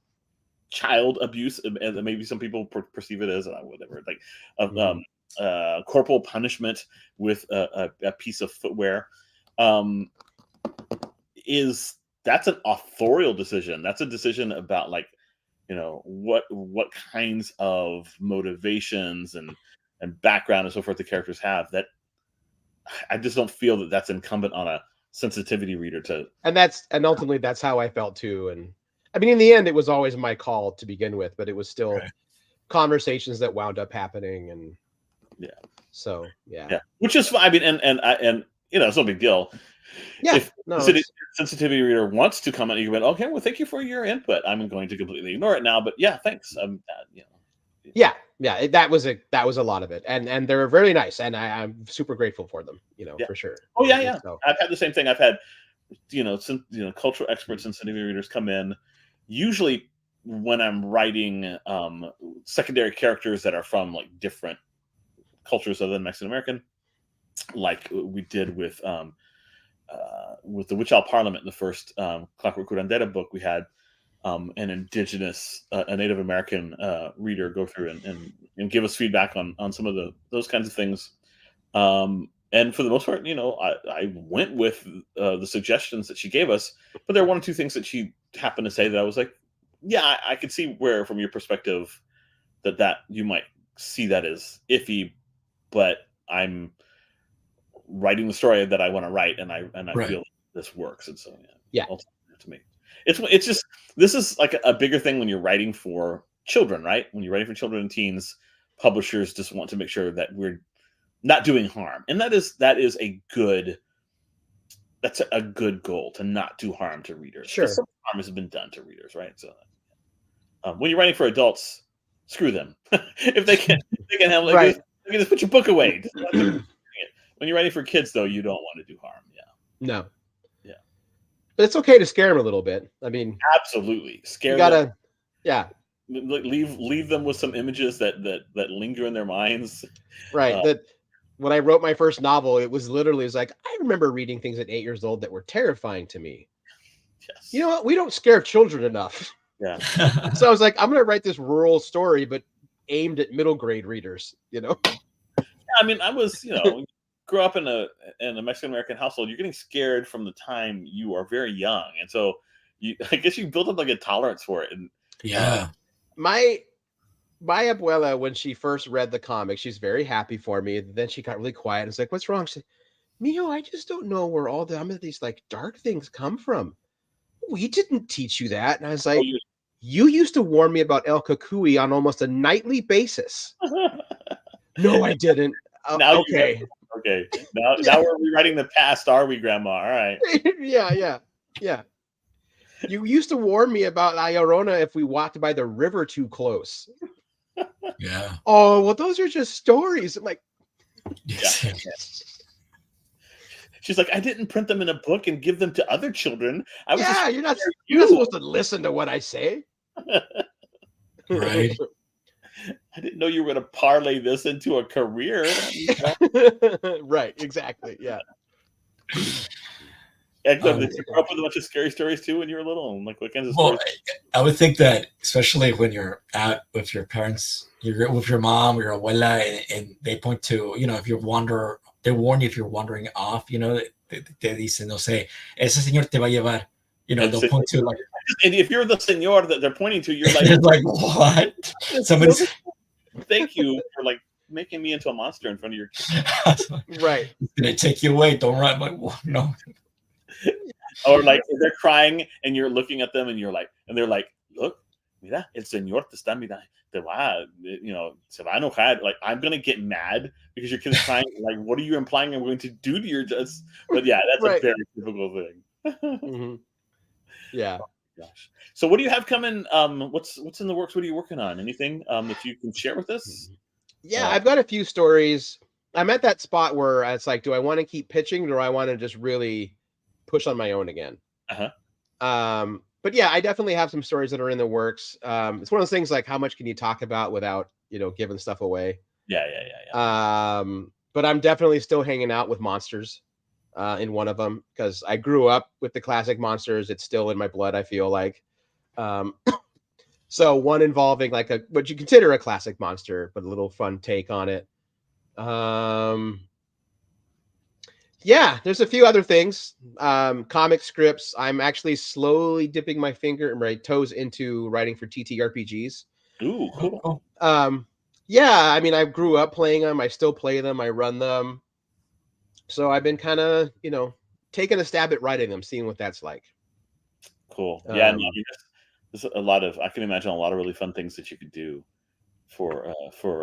child abuse, and maybe some people perceive it as whatever, like corporal punishment with a piece of footwear. That's an authorial decision. That's a decision about, like, what kinds of motivations and background and so forth the characters have. That I just don't feel that that's incumbent on a sensitivity reader to. And ultimately that's how I felt too. And I mean, in the end, it was always my call to begin with, but it was still conversations that wound up happening. And so which is fine. I mean, and it's no big deal. Yeah, if the sensitivity reader wants to comment, you went, okay, well, thank you for your input. I'm going to completely ignore it now, but yeah, thanks. That was a lot of it, and they're very nice, and I'm super grateful for them, for sure. Oh yeah. So, I've had the same thing. I've had, cultural experts, sensitivity readers come in, usually when I'm writing secondary characters that are from like different cultures other than Mexican American, like we did with the Witch Owl Parliament in the first Clockwork Curandera book. We had an indigenous, a Native American reader go through and give us feedback on some of those kinds of things. And for the most part, I went with the suggestions that she gave us, but there are one or two things that she happened to say that I was like, yeah, I could see where, from your perspective, that you might see that as iffy, but I'm writing the story that I want to write, and I feel this works, and so to me, it's just, this is like a bigger thing when you're writing for children, right? When you're writing for children and teens, publishers just want to make sure that we're not doing harm, and that's a good goal, to not do harm to readers. Sure, some harm has been done to readers, right? So when you're writing for adults, screw them. if they can handle it, right. Just put your book away. When you're writing for kids, though, you don't want to do harm. No. Yeah. But it's okay to scare them a little bit. I mean, absolutely, scare you gotta, them. Yeah. Leave them with some images that linger in their minds. Right. That when I wrote my first novel, it was like, I remember reading things at 8 years old that were terrifying to me. Yes. You know what? We don't scare children enough. Yeah. So I was like, I'm going to write this rural story, but aimed at middle grade readers. Yeah, I mean, I was, grew up in a Mexican American household. You're getting scared from the time you are very young, and so I guess you build up like a tolerance for it. And my abuela, when she first read the comic, she's very happy for me. Then she got really quiet and was like, "What's wrong?" She said, "Mio, I just don't know where all these like dark things come from. We didn't teach you that." And I was like, "You used to warn me about El Cucuy on almost a nightly basis." No, I didn't. Okay. Okay. Now we're rewriting the past, are we, Grandma? All right. Yeah. You used to warn me about La Llorona if we walked by the river too close. Yeah. Oh, well, those are just stories. I'm like, yeah. She's like, I didn't print them in a book and give them to other children. You're not supposed to listen to what I say. Right. I didn't know you were going to parlay this into a career. Right, exactly. Yeah. Héctor, did you grow up with a bunch of scary stories too when you were little? Like, what kinds of stories? I would think that, especially when you're out with your parents, you're with your mom or your abuela, and they point to, if you wander, they warn you if you're wandering off, te dicen, no sé, ese señor te va a llevar. They'll point to, like, and if you're the señor that they're pointing to, you're like, like, what? Somebody's thank you for like making me into a monster in front of your kids. Right. It's gonna take you away. Don't run. Like, no. Or like they're crying and you're looking at them and you're like, and they're like, look, mira, el señor te está mirando, te va, se va a enojar. Like, I'm gonna get mad because your kid's crying. Like, what are you implying I'm going to do to your just? But yeah, that's a very typical thing. Mm-hmm. Yeah. Oh, gosh. So what do you have coming? What's in the works? What are you working on? Anything that you can share with us? Yeah, I've got a few stories. I'm at that spot where it's like, do I want to keep pitching, or do I want to just really push on my own again? But yeah, I definitely have some stories that are in the works. It's one of those things like, how much can you talk about without giving stuff away? Yeah. But I'm definitely still hanging out with monsters. In one of them, because I grew up with the classic monsters. It's still in my blood, I feel like. So So one involving like what you consider a classic monster, but a little fun take on it. Yeah, there's a few other things. Comic scripts. I'm actually slowly dipping my toes into writing for TTRPGs. Ooh, cool. Yeah, I mean, I grew up playing them. I still play them. I run them. So I've been kind of, taking a stab at writing them, seeing what that's like. Cool. Yeah, no, there's a lot of, I can imagine a lot of really fun things that you could do for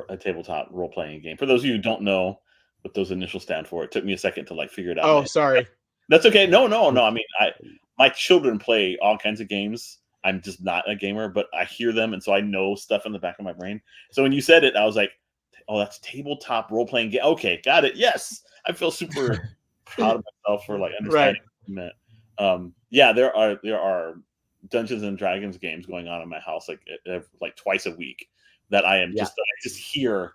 a tabletop role playing game. For those of you who don't know what those initials stand for, it took me a second to like figure it out. Oh, sorry. That's okay. No. I mean, my children play all kinds of games. I'm just not a gamer, but I hear them, and so I know stuff in the back of my brain. So when you said it, I was like, "Oh, that's tabletop role playing game." Okay, got it. Yes, I feel super proud of myself for like understanding what you meant. Yeah, there are Dungeons and Dragons games going on in my house like twice a week that I just hear.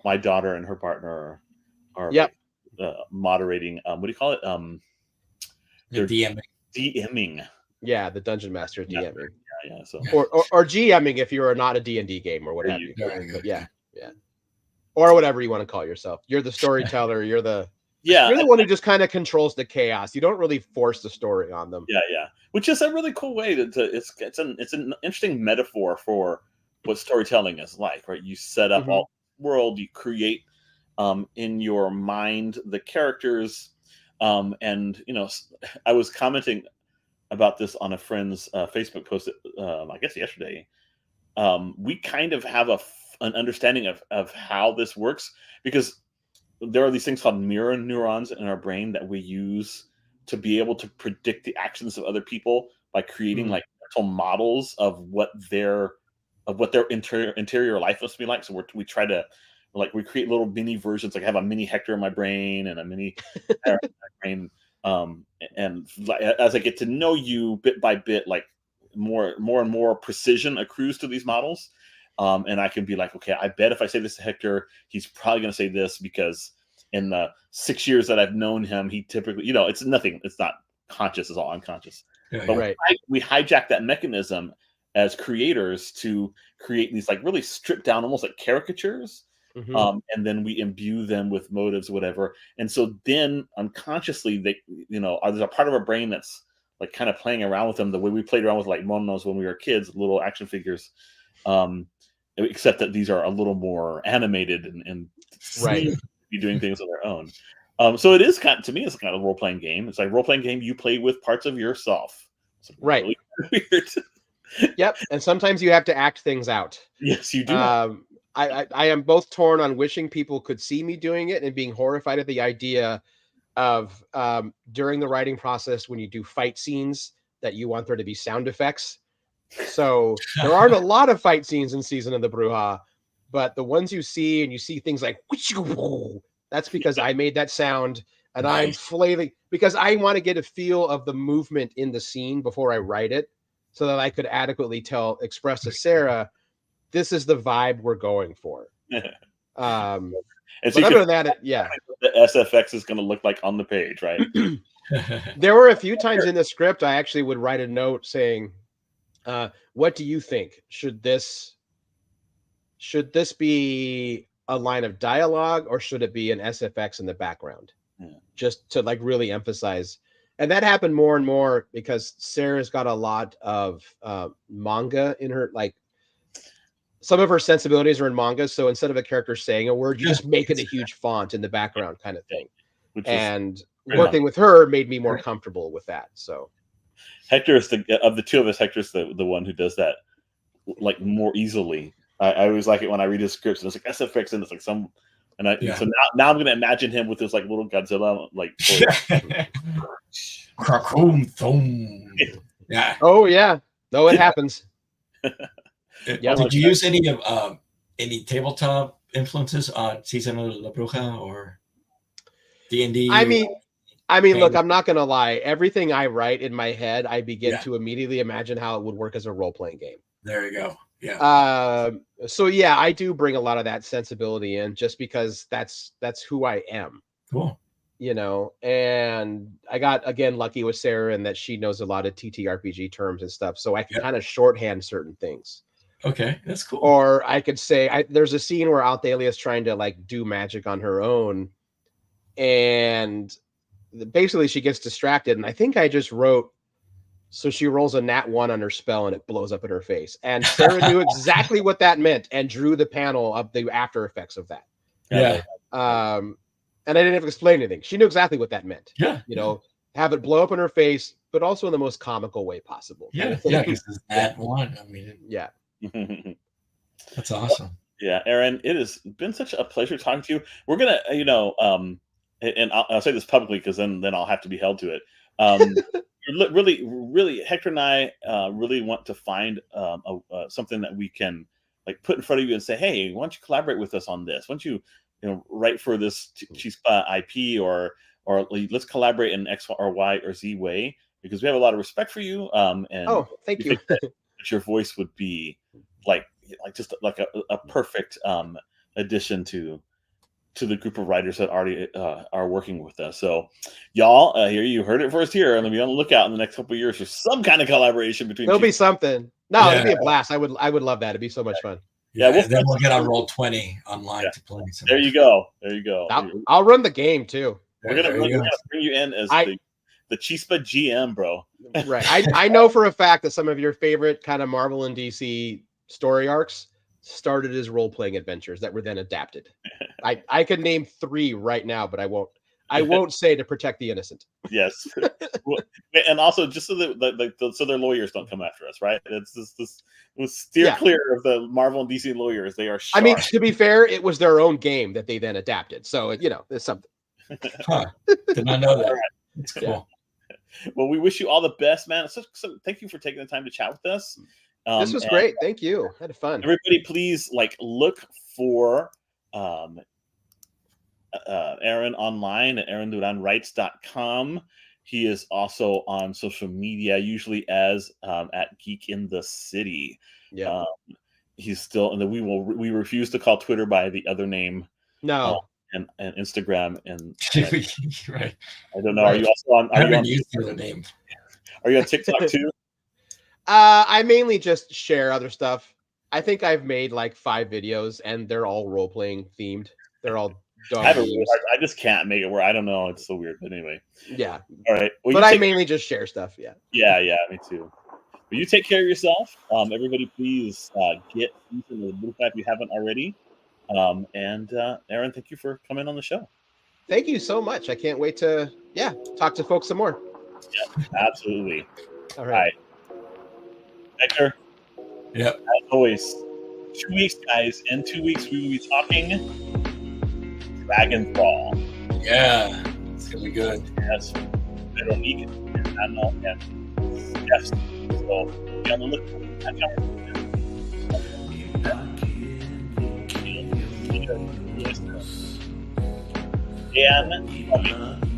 My daughter and her partner are moderating. What do you call it? They're DMing. Yeah, the dungeon master DMing. Yeah. So or GMing if you're not a D&D game or what have you. But yeah. Or whatever you want to call yourself. You're the storyteller. You're the one who just kind of controls the chaos. You don't really force the story on them. Yeah. Which is a really cool way to it's an interesting metaphor for what storytelling is like, right? You set up all world, you create in your mind the characters, and I was commenting about this on a friend's Facebook post, I guess yesterday. We kind of have an understanding of how this works, because there are these things called mirror neurons in our brain that we use to be able to predict the actions of other people by creating like mental models of what their interior life must be like. So we try to we create little mini versions. Like I have a mini Hector in my brain and a mini Aarón in my brain. And as I get to know you bit by bit, like more and more precision accrues to these models. And I can be like, okay, I bet if I say this to Hector, he's probably going to say this, because in the 6 years that I've known him, he typically, it's nothing. It's not conscious. It's all unconscious. But we hijack that mechanism as creators to create these like really stripped down, almost like caricatures. And then we imbue them with motives, whatever. And so then unconsciously, there's a part of our brain that's like kind of playing around with them the way we played around with like monos when we were kids, little action figures. Except that these are a little more animated and be doing things on their own. So it is to me, it's kind of a role playing game. It's like role playing game you play with parts of yourself. It's really weird. Yep, and sometimes you have to act things out. Yes, you do. I am both torn on wishing people could see me doing it and being horrified at the idea of during the writing process when you do fight scenes that you want there to be sound effects. So there aren't a lot of fight scenes in Season of the BRUJA, but the ones you see, and you see things like that's because I made that sound, and I'm flailing because I want to get a feel of the movement in the scene before I write it, so that I could adequately express to Sarah, this is the vibe we're going for. And but other than that, the SFX is going to look like on the page, right? There were a few times in the script I actually would write a note saying, what do you think? Should this be a line of dialogue, or should it be an SFX in the background? Just to like really emphasize. And that happened more and more because Sarah's got a lot of manga in her, like some of her sensibilities are in manga. So instead of a character saying a word, you just make it a huge font in the background kind of thing. And working with her made me more comfortable with that. So Hector is of the two of us, Hector's the one who does that like more easily. I always like it when I read his scripts and it's like SFX and it's like some, and so now I'm gonna imagine him with this like little Godzilla like Krakoom thum. Yeah. Oh yeah. No, it happens. Did you use any of any tabletop influences on Season of La Bruja or D&D? I mean, look, I'm not gonna lie. Everything I write in my head, I begin to immediately imagine how it would work as a role-playing game. There you go. Yeah. So yeah, I do bring a lot of that sensibility in, just because that's who I am. Cool. you know, and I got again lucky with Sarah in that she knows a lot of TTRPG terms and stuff, so I can kind of shorthand certain things. Okay, that's cool. Or I could say there's a scene where Altalia is trying to like do magic on her own, and basically she gets distracted, and I think I just wrote, so she rolls a nat 1 on her spell and it blows up in her face. And Sarah knew exactly what that meant and drew the panel of the after effects of that. Yeah. And I didn't have to explain anything. She knew exactly what that meant. Yeah. You know, have it blow up in her face, but also in the most comical way possible. Yeah. Yeah. Because it's nat 1. I mean, yeah. That's awesome. Yeah, Aaron, it has been such a pleasure talking to you. We're gonna, you know, and I'll say this publicly because then I'll have to be held to it. Really, Hector and I really want to find something that we can like put in front of you and say, hey, why don't you collaborate with us on this? Why don't you know, write for this Chispa IP or let's collaborate in X or Y or Z way, because we have a lot of respect for you. And thank you. that your voice would be like just like a perfect addition to the group of writers that already are working with us. So y'all, here you heard it first here, and be on the lookout in the next couple of years for some kind of collaboration between. There'll be something. No, it'd be a blast. I would love that. It'd be so much fun. Yeah, then we'll get on Roll20 online to play. There you go. I'll run the game too. We're gonna bring you in as the Chispa GM, bro. Right. I know for a fact that some of your favorite kind of Marvel and DC story arcs started as role-playing adventures that were then adapted. I could name 3 right now, but I won't say to protect the innocent. Yes. And also just so that so their lawyers don't come after us, right? It's this we'll steer clear of the Marvel and DC lawyers. They are sharp. I mean, to be fair, it was their own game that they then adapted. So, you know, there's something. Did not know that. It's cool. Yeah. Well, we wish you all the best, man. So thank you for taking the time to chat with us. This was great. Thank you. I had fun. Everybody, please look for Aaron online at aaronduranwrites.com. He is also on social media, usually as at Geek in the City. Yeah. He's still, and we refuse to call Twitter by the other name. No. And Instagram and right. I don't know. Right. Are you also on? I haven't used the name. Are you on TikTok too? I mainly just share other stuff. I think I've made like 5 videos, and they're all role playing themed. They're all. I just can't make it where I don't know. It's so weird, but anyway. Yeah. All right. Well, but I mainly just share stuff. Yeah. Yeah. Me too. But you take care of yourself. Everybody, please get into the BRUJA if you haven't already. And Aaron, thank you for coming on the show. Thank you so much. I can't wait to talk to folks some more. Yeah, absolutely. All right. Hector. Yep. As always, 2 weeks, guys. In 2 weeks, we will be talking Dragonfall. Yeah, it's gonna be good. Yes, Veronique and Anna and yes. So be on the lookout. Catch up. And